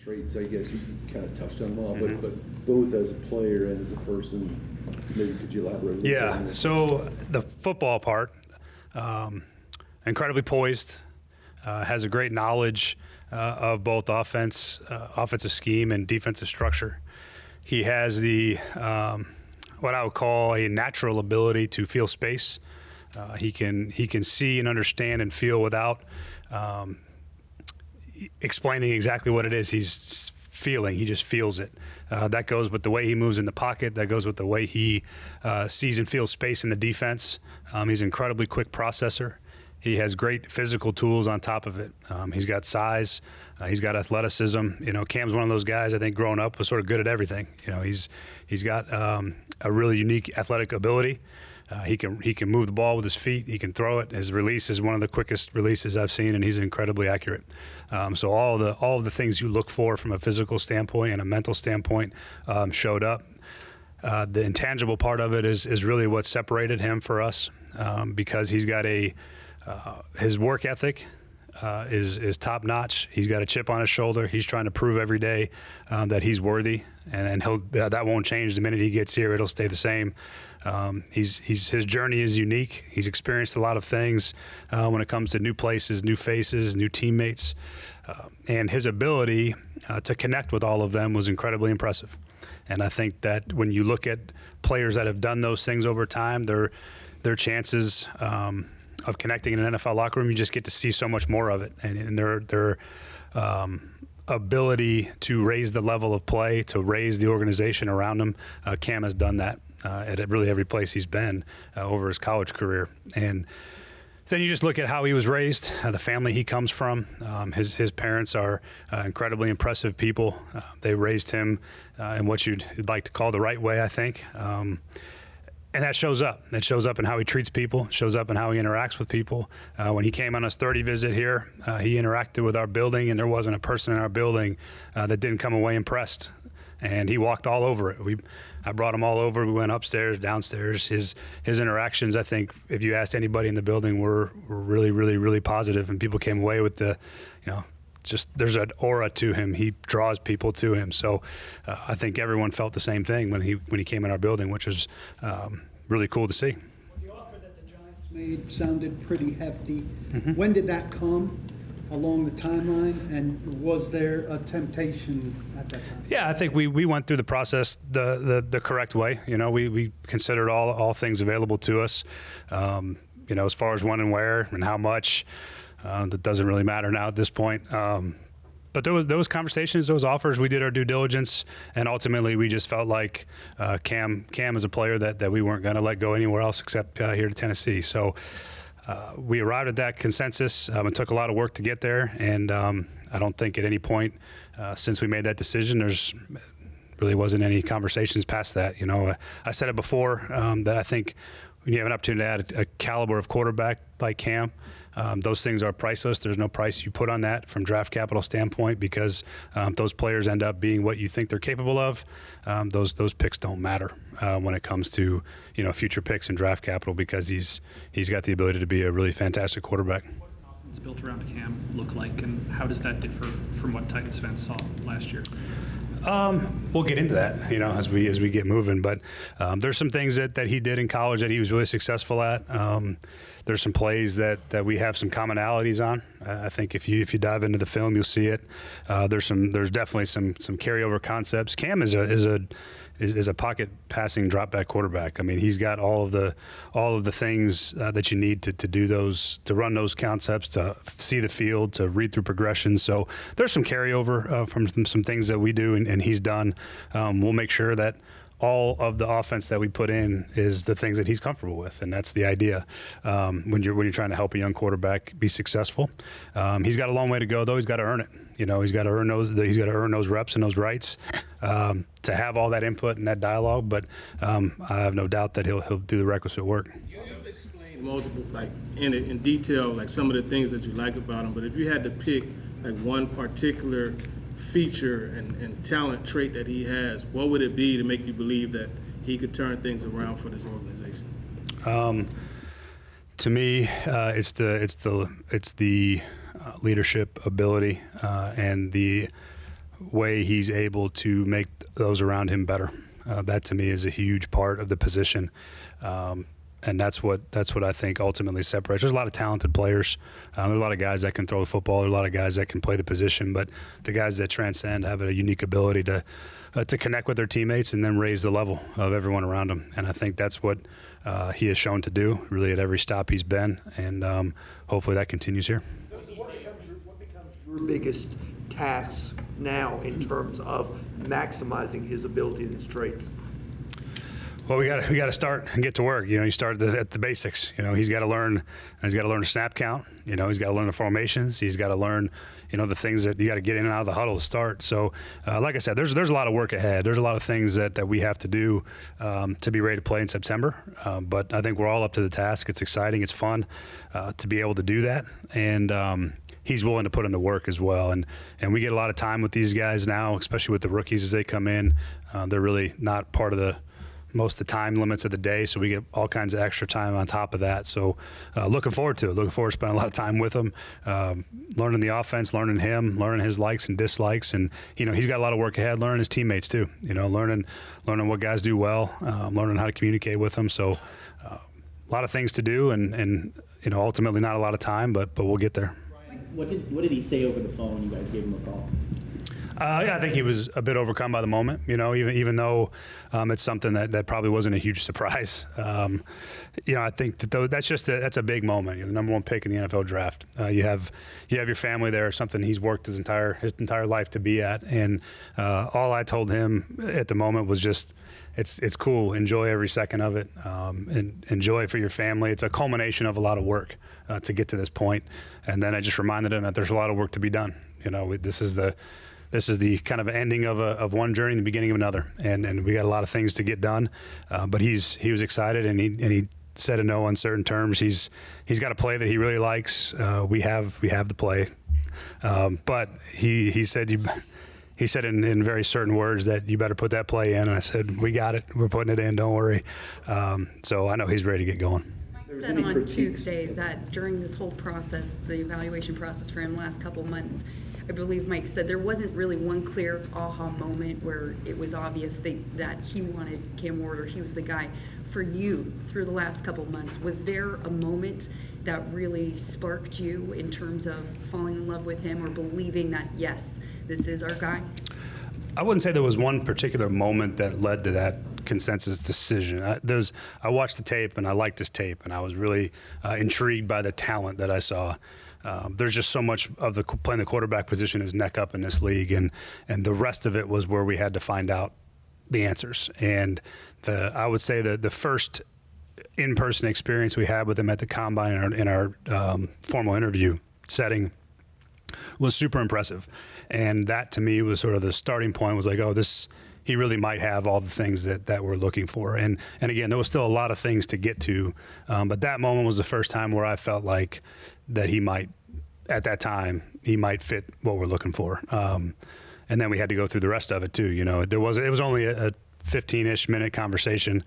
traits, I guess you kind of touched on them all, but both as a player and as a person, maybe could you elaborate a little bit? Yeah, so the football part, incredibly poised, has a great knowledge of both offensive scheme and defensive structure. He has the what I would call a natural ability to feel space. He can see and understand and feel without explaining exactly what it is he's feeling. He just feels it. That goes with the way he moves in the pocket. That goes with the way he sees and feels space in the defense. He's an incredibly quick processor. He has great physical tools on top of it. He's got size. He's got athleticism. You know, Cam's one of those guys I think growing up was sort of good at everything. You know, he's got a really unique athletic ability. He can move the ball with his feet. He can throw it. His release is one of the quickest releases I've seen, and he's incredibly accurate. So all of the things you look for from a physical standpoint and a mental standpoint showed up. The intangible part of it is really what separated him for us, because he's got his work ethic is top notch. He's got a chip on his shoulder. He's trying to prove every day that he's worthy, and that won't change the minute he gets here. It'll stay the same. His journey is unique. He's experienced a lot of things when it comes to new places, new faces, new teammates, and his ability to connect with all of them was incredibly impressive. And I think that when you look at players that have done those things over time, their chances of connecting in an NFL locker room, you just get to see so much more of it, and their ability to raise the level of play, to raise the organization around him. Cam has done that at really every place he's been over his college career. And then you just look at how he was raised, the family he comes from. His parents are incredibly impressive people. They raised him in what you'd like to call the right way, I think. And that shows up. It shows up in how he treats people, shows up in how he interacts with people. When he came on his 30 visit here, he interacted with our building, and there wasn't a person in our building that didn't come away impressed. And he walked all over it. I brought him all over. We went upstairs, downstairs. His interactions, I think, if you asked anybody in the building, were really, really, really positive. And people came away with just there's an aura to him. He draws people to him. So I think everyone felt the same thing when he came in our building, which was really cool to see. The offer that the Giants made sounded pretty hefty. When did that come along the timeline, and was there a temptation at that time? Yeah, I think we went through the process the correct way. You know, we considered all things available to us. You know, as far as when and where and how much, that doesn't really matter now at this point. But those conversations, those offers, we did our due diligence, and ultimately we just felt like Cam is a player that we weren't going to let go anywhere else except here to Tennessee. So we arrived at that consensus. It took a lot of work to get there, and I don't think at any point since we made that decision there's really wasn't any conversations past that. You know, I said it before that I think when you have an opportunity to add a caliber of quarterback like Cam, those things are priceless. There's no price you put on that from draft capital standpoint, because those players end up being what you think they're capable of. Those picks don't matter when it comes to future picks and draft capital, because he's got the ability to be a really fantastic quarterback. What does an offense built around Cam look like, and how does that differ from what Titans fans saw last year? We'll get into that, as we get moving. But there's some things that he did in college that he was really successful at. There's some plays that we have some commonalities on. I think if you dive into the film, you'll see it. There's definitely some carryover concepts. Cam is a pocket passing drop back quarterback. I mean, he's got all of the things that you need to do those, to run those concepts, to see the field, to read through progressions. So there's some carryover from some things that we do and he's done. We'll make sure that all of the offense that we put in is the things that he's comfortable with, and that's the idea. When you're trying to help a young quarterback be successful, he's got a long way to go, though. He's got to earn it. He's got to earn those reps and those rights to have all that input and that dialogue. But I have no doubt that he'll do the requisite work. You've explained multiple, in detail, some of the things that you like about him. But if you had to pick one particular feature and talent trait that he has, what would it be to make you believe that he could turn things around for this organization? To me, it's the leadership ability and the way he's able to make those around him better. That to me is a huge part of the position. And that's what I think ultimately separates. There's a lot of talented players. There's a lot of guys that can throw the football. There's a lot of guys that can play the position. But the guys that transcend have a unique ability to connect with their teammates and then raise the level of everyone around them. And I think that's what he has shown to do really at every stop he's been. And hopefully that continues here. What becomes your biggest task now in terms of maximizing his ability and his traits? Well, we got to start and get to work. You start at the basics. He's got to learn. He's got to learn a snap count. He's got to learn the formations. He's got to learn, the things that you got to get in and out of the huddle to start. So, like I said, there's a lot of work ahead. There's a lot of things that we have to do to be ready to play in September. But I think we're all up to the task. It's exciting. It's fun to be able to do that. And he's willing to put in the work as well. And we get a lot of time with these guys now, especially with the rookies as they come in. They're really not part of most of the time limits of the day, so we get all kinds of extra time on top of that. So looking forward to it. Looking forward to spending a lot of time with him, learning the offense, learning him, learning his likes and dislikes. And, he's got a lot of work ahead, learning his teammates too, learning what guys do well, learning how to communicate with them. So a lot of things to do and ultimately not a lot of time, but we'll get there. What did he say over the phone when you guys gave him a call? Yeah, I think he was a bit overcome by the moment, even though it's something that probably wasn't a huge surprise. I think that's a big moment. You're the number one pick in the NFL draft. You have your family there, something he's worked his entire life to be at. And all I told him at the moment was just, it's cool. Enjoy every second of it. And enjoy it for your family. It's a culmination of a lot of work to get to this point. And then I just reminded him that there's a lot of work to be done. This is the kind of ending of one journey and the beginning of another, and we got a lot of things to get done. But he was excited, and he said in no uncertain terms he's got a play that he really likes. We have the play, but he said in very certain words that you better put that play in. And I said, we got it. We're putting it in. Don't worry. So I know he's ready to get going. Mike said on Tuesday that during this whole process, the evaluation process for him last couple of months, I believe Mike said there wasn't really one clear aha moment where it was obvious that he wanted Cam Ward or he was the guy. For you, through the last couple of months, was there a moment that really sparked you in terms of falling in love with him or believing that, yes, this is our guy? I wouldn't say there was one particular moment that led to that consensus decision. I watched the tape, and I liked this tape, and I was really intrigued by the talent that I saw. There's just so much of playing the quarterback position is neck up in this league, and the rest of it was where we had to find out the answers. And I would say that the first in-person experience we had with him at the combine in our formal interview setting was super impressive. And that to me was sort of the starting point. Was like, he really might have all the things that we're looking for. And again, there was still a lot of things to get to, but that moment was the first time where I felt like that he might fit what we're looking for. And then we had to go through the rest of it too. It was only a 15-ish minute conversation,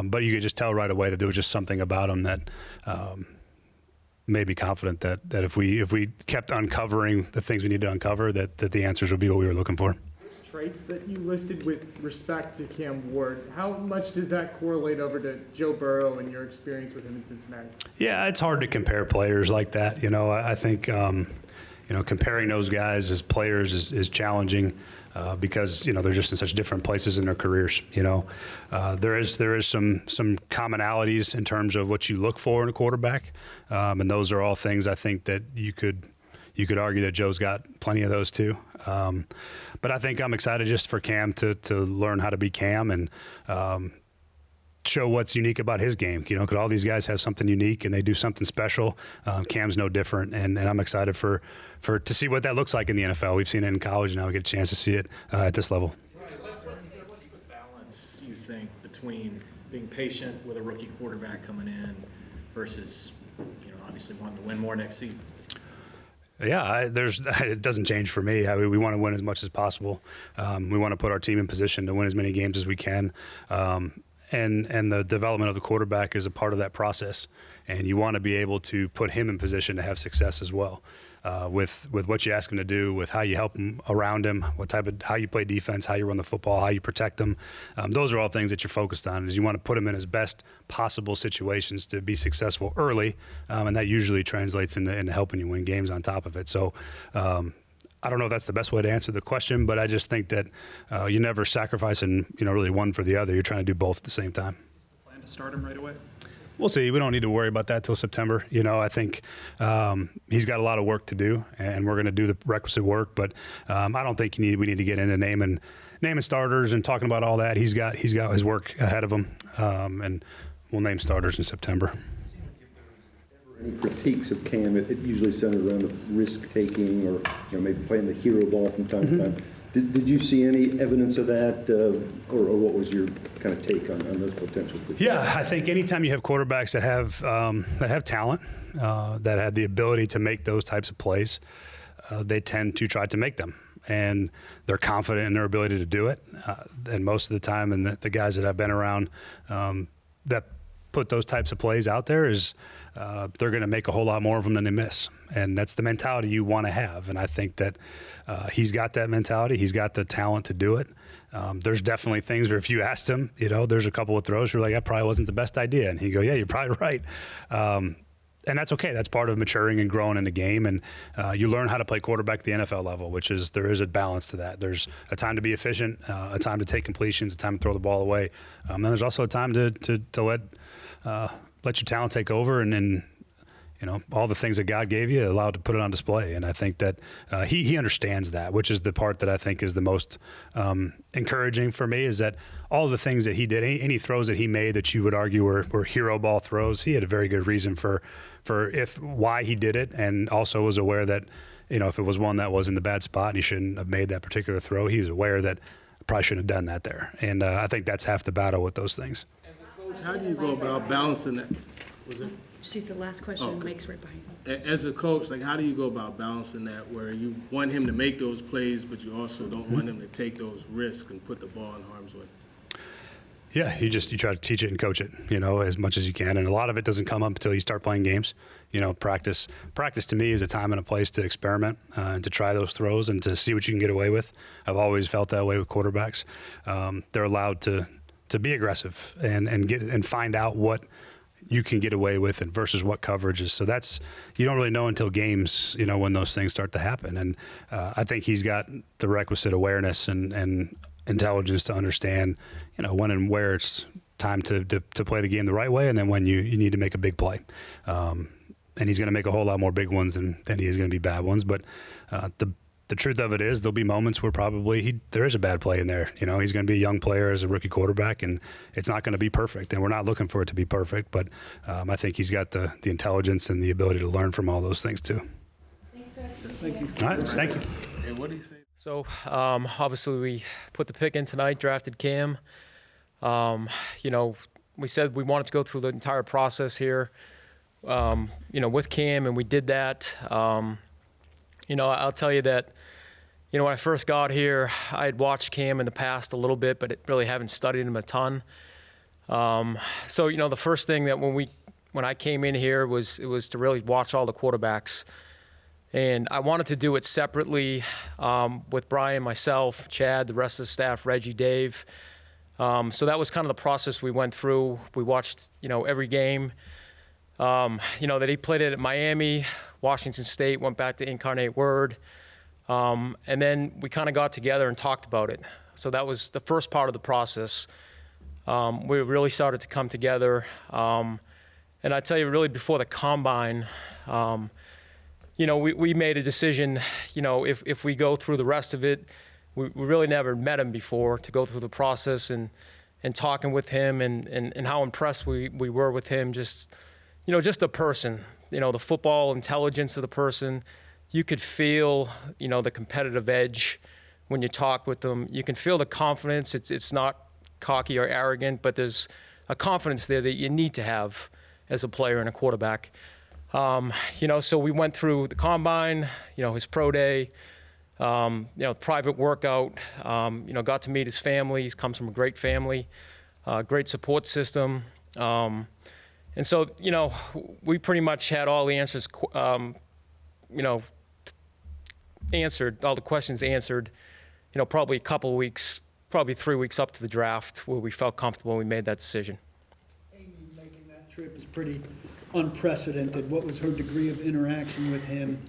but you could just tell right away that there was just something about him that made me confident that if we kept uncovering the things we need to uncover, that the answers would be what we were looking for. Those traits that you listed with respect to Cam Ward, how much does that correlate over to Joe Burrow and your experience with him in Cincinnati? Yeah, it's hard to compare players like that. I think comparing those guys as players is challenging because they're just in such different places in their careers. There is some commonalities in terms of what you look for in a quarterback, and those are all things I think that you could argue that Joe's got plenty of those too. But I think I'm excited just for Cam to learn how to be Cam and show what's unique about his game. Because all these guys have something unique and they do something special. Cam's no different, and I'm excited to see what that looks like in the NFL. We've seen it in college, now we get a chance to see it at this level. What's the balance, you think, between being patient with a rookie quarterback coming in versus, obviously wanting to win more next season? Yeah, it doesn't change for me. We want to win as much as possible. We want to put our team in position to win as many games as we can. And the development of the quarterback is a part of that process. And you want to be able to put him in position to have success as well. with what you ask him to do, with how you help him around him, how you play defense, how you run the football, how you protect him. Those are all things that you're focused on. Is you want to put him in his best possible situations to be successful early, and that usually translates into helping you win games on top of it. So. I don't know if that's the best way to answer the question, but I just think that you never sacrificing, really one for the other. You're trying to do both at the same time. Is the plan to start him right away? We'll see. We don't need to worry about that till September. I think he's got a lot of work to do, and we're going to do the requisite work. But I don't think we need to get into naming starters and talking about all that. He's got his work ahead of him, and we'll name starters in September. Any critiques of Cam? It usually centers around risk-taking or maybe playing the hero ball from time to time. Did you see any evidence of that, or what was your kind of take on those potential critiques? Yeah, I think anytime you have quarterbacks that have talent, that have the ability to make those types of plays, they tend to try to make them. And they're confident in their ability to do it. And most of the time, and the guys that I've been around that put those types of plays out there is they're going to make a whole lot more of them than they miss. And that's the mentality you want to have. And I think that he's got that mentality. He's got the talent to do it. There's definitely things where if you asked him, there's a couple of throws where you're like, that probably wasn't the best idea. And he'd go, yeah, you're probably right. And that's okay. That's part of maturing and growing in the game. And you learn how to play quarterback at the NFL level, there is a balance to that. There's a time to be efficient, a time to take completions, a time to throw the ball away. And there's also a time to let your talent take over, and then all the things that God gave you, allowed to put it on display. And I think that he understands that, which is the part that I think is the most encouraging for me, is that all the things that he did, any throws that he made that you would argue were hero ball throws, he had a very good reason for why he did it, and also was aware that if it was one that was in the bad spot and he shouldn't have made that particular throw, he was aware that I probably shouldn't have done that there. And I think that's half the battle with those things. As a coach, how do you go about balancing that? Was it? She's the last question. Okay. Mike's right behind you. As a coach, how do you go about balancing that, where you want him to make those plays, but you also don't want him to take those risks and put the ball in harm's way? Yeah, you try to teach it and coach it, as much as you can. And a lot of it doesn't come up until you start playing games. Practice to me is a time and a place to experiment and to try those throws and to see what you can get away with. I've always felt that way with quarterbacks. They're allowed to be aggressive and find out what you can get away with and versus what coverage is. So you don't really know until games, when those things start to happen. And I think he's got the requisite awareness and intelligence to understand, when and where it's time to play the game the right way, and then when you need to make a big play. And he's going to make a whole lot more big ones than he is going to be bad ones. But the truth of it is there'll be moments where probably there is a bad play in there. He's going to be a young player as a rookie quarterback, and it's not going to be perfect. And we're not looking for it to be perfect. But I think he's got the intelligence and the ability to learn from all those things too. Thank you. All right, thank you. And what do you say? So obviously we put the pick in tonight, drafted Cam. We said we wanted to go through the entire process here, with Cam, and we did that. I'll tell you that, when I first got here, I had watched Cam in the past a little bit, but really haven't studied him a ton. So the first thing that when I came in here was to really watch all the quarterbacks. And I wanted to do it separately with Brian, myself, Chad, the rest of the staff, Reggie, Dave. So that was kind of the process we went through. We watched, every game, that he played it at Miami, Washington State, went back to Incarnate Word. And then we kind of got together and talked about it. So that was the first part of the process. We really started to come together. And I tell you, really before the combine, we made a decision, if we go through the rest of it, we really never met him before, to go through the process and talking with him and how impressed we were with him, just a person, the football intelligence of the person. You could feel, the competitive edge when you talk with them. You can feel the confidence. It's not cocky or arrogant, but there's a confidence there that you need to have as a player and a quarterback. So we went through the combine, his pro day, private workout, got to meet his family. He comes from a great family, great support system. And so, we pretty much had all the answers, answered, all the questions answered, probably a couple of weeks, probably 3 weeks up to the draft where we felt comfortable and we made that decision. Amy making that trip is pretty unprecedented. What was her degree of interaction with him?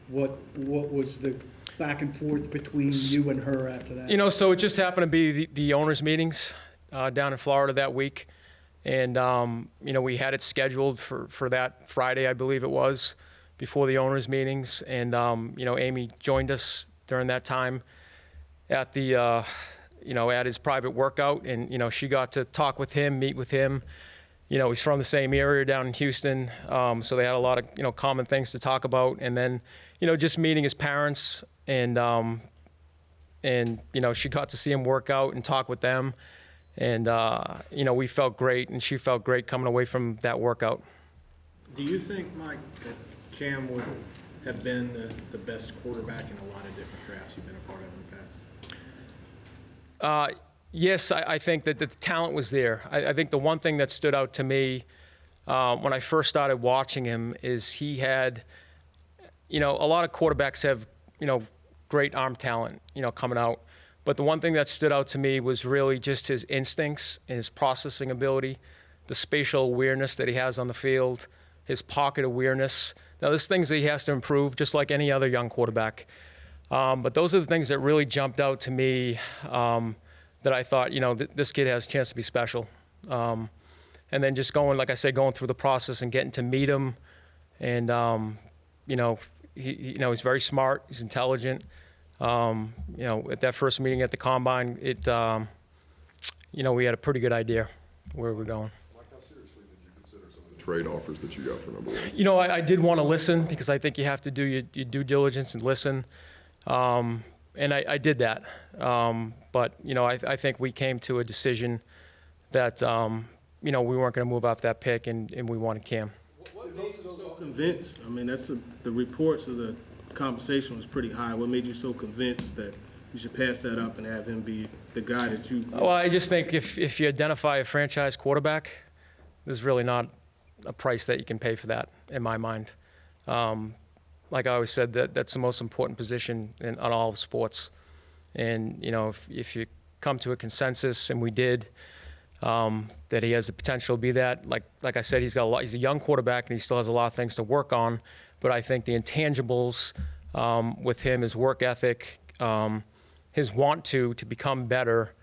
What was the back and forth between you and her after that? So it just happened to be the owners' meetings down in Florida that week. And, we had it scheduled for that Friday, I believe it was, before the owners' meetings. And, Amy joined us during that time at the, at his private workout. And, she got to talk with him, meet with him. He's from the same area down in Houston. So they had a lot of, common things to talk about. And then, just meeting his parents and she got to see him work out and talk with them. And, we felt great, and she felt great coming away from that workout. Do you think, Mike, that Cam would have been the best quarterback in a lot of different drafts you've been a part of in the past? Yes, I think that the talent was there. I think the one thing that stood out to me when I first started watching him is he had, a lot of quarterbacks have, great arm talent, coming out. But the one thing that stood out to me was really just his instincts and his processing ability, the spatial awareness that he has on the field, his pocket awareness. Now, there's things that he has to improve, just like any other young quarterback. But those are the things that really jumped out to me that I thought, this kid has a chance to be special. And then just going, like I said, going through the process and getting to meet him. And, he's very smart. He's intelligent. At that first meeting at the Combine, we had a pretty good idea where we're going. Mike, how seriously did you consider some of the trade offers that you got for number one? I did want to listen because I think you have to do your due diligence and listen. And I did that. But, I think we came to a decision that, we weren't going to move off that pick and we wanted Cam. What made you so convinced? I mean, the reports of the conversation was pretty high. What made you so convinced that you should pass that up and have him be the guy that you... Well, I just think if you identify a franchise quarterback, there's really not a price that you can pay for that, in my mind. Like I always said, that's the most important position on all of sports. And, if you come to a consensus, and we did, that he has the potential to be that, like I said, he's a young quarterback and he still has a lot of things to work on. But I think the intangibles with him, his work ethic, his want to become better,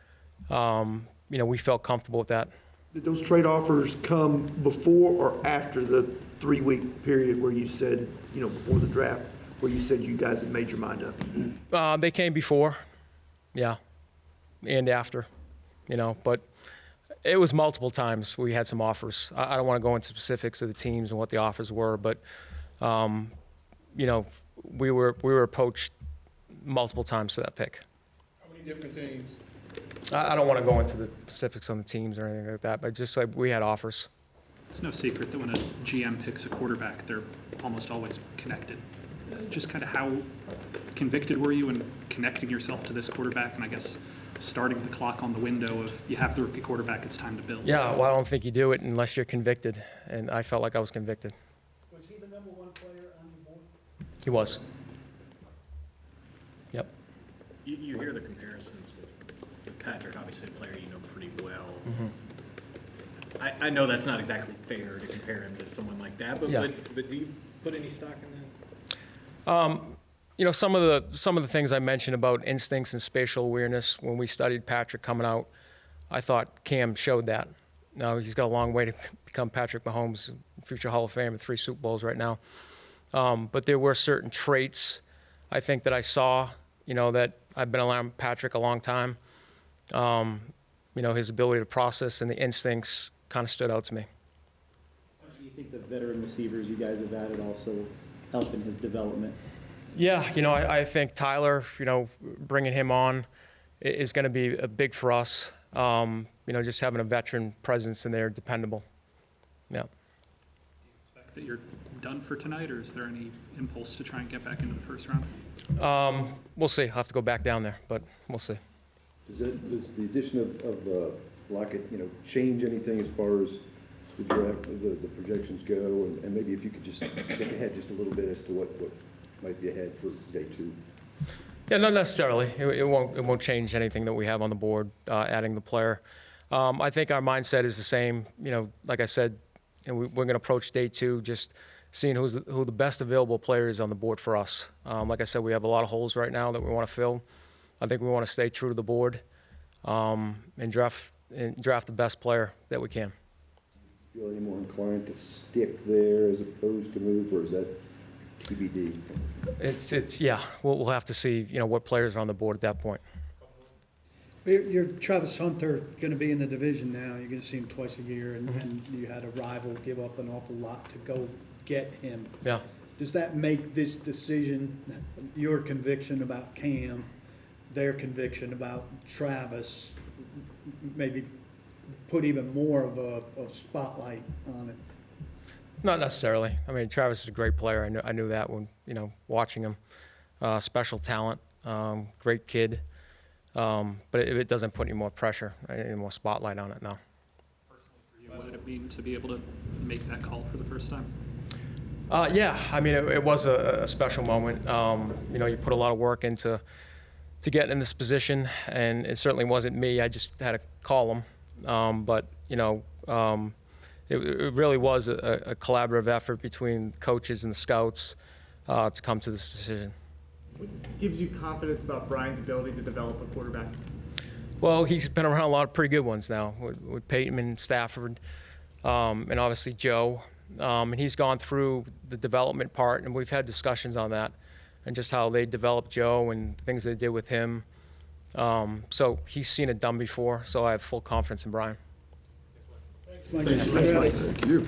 we felt comfortable with that. Did those trade offers come before or after the 3-week period where you said, before the draft, where you said you guys had made your mind up? They came before, yeah, and after, but it was multiple times we had some offers. I don't want to go into specifics of the teams and what the offers were, but we were approached multiple times for that pick. How many different teams? I don't want to go into the specifics on the teams or anything like that, but just like we had offers. It's no secret that when a GM picks a quarterback, they're almost always connected. Just kind of how convicted were you in connecting yourself to this quarterback, and I guess starting the clock on the window of you have the rookie quarterback, it's time to build? Yeah, well, I don't think you do it unless you're convicted, and I felt like I was convicted. Was he the number one player on the board? He was. Yep. You hear the comparisons with Patrick, obviously a player you know pretty well. Mm-hmm. I know that's not exactly fair to compare him to someone like that, but, Yeah. but do you put any stock in that? Some of the things I mentioned about instincts and spatial awareness when we studied Patrick coming out, I thought Cam showed that. Now he's got a long way to become Patrick Mahomes, future Hall of Fame, with 3 Super Bowls right now. But there were certain traits I think that I saw, that I've been around Patrick a long time. His ability to process and the instincts kind of stood out to me. Do you think the veteran receivers you guys have added also help in his development? Yeah, I think Tyler, bringing him on is going to be big for us. Just having a veteran presence in there, dependable. Yeah. Do you expect that you're done for tonight, or is there any impulse to try and get back into the first round? We'll see. I'll have to go back down there, but we'll see. Does the addition of Lockett, change anything as far as the draft, the projections go? And maybe if you could just think ahead just a little bit as to what might be ahead for day 2. Yeah, not necessarily. It won't change anything that we have on the board, adding the player. I think our mindset is the same. You know, like I said, we're going to approach day 2 just seeing who the best available player is on the board for us. Like I said, we have a lot of holes right now that we want to fill. I think we want to stay true to the board and draft the best player that we can. Feel any more inclined to stick there as opposed to move, or is that TBD? It's yeah. We'll have to see, you know, what players are on the board at that point. You're Travis Hunter going to be in the division now. You're going to see him twice a year, and you had a rival give up an awful lot to go get him. Yeah. Does that make this decision, your conviction about Cam, their conviction about Travis, maybe put even more of a spotlight on it? Not necessarily. I mean, Travis is a great player. I knew that when, you know, watching him. Special talent, great kid. But it doesn't put any more pressure, any more spotlight on it now. What did it mean to be able to make that call for the first time? Yeah, I mean, it was a special moment. You know, you put a lot of work into getting in this position, and it certainly wasn't me. I just had to call him. But, you know, it really was a collaborative effort between coaches and the scouts to come to this decision. What gives you confidence about Brian's ability to develop a quarterback? Well, he's been around a lot of pretty good ones now with Peyton and Stafford, and obviously Joe. And he's gone through the development part, and we've had discussions on that and just how they developed Joe and things they did with him. So he's seen it done before, so I have full confidence in Brian. Thanks, Mike. Thank you.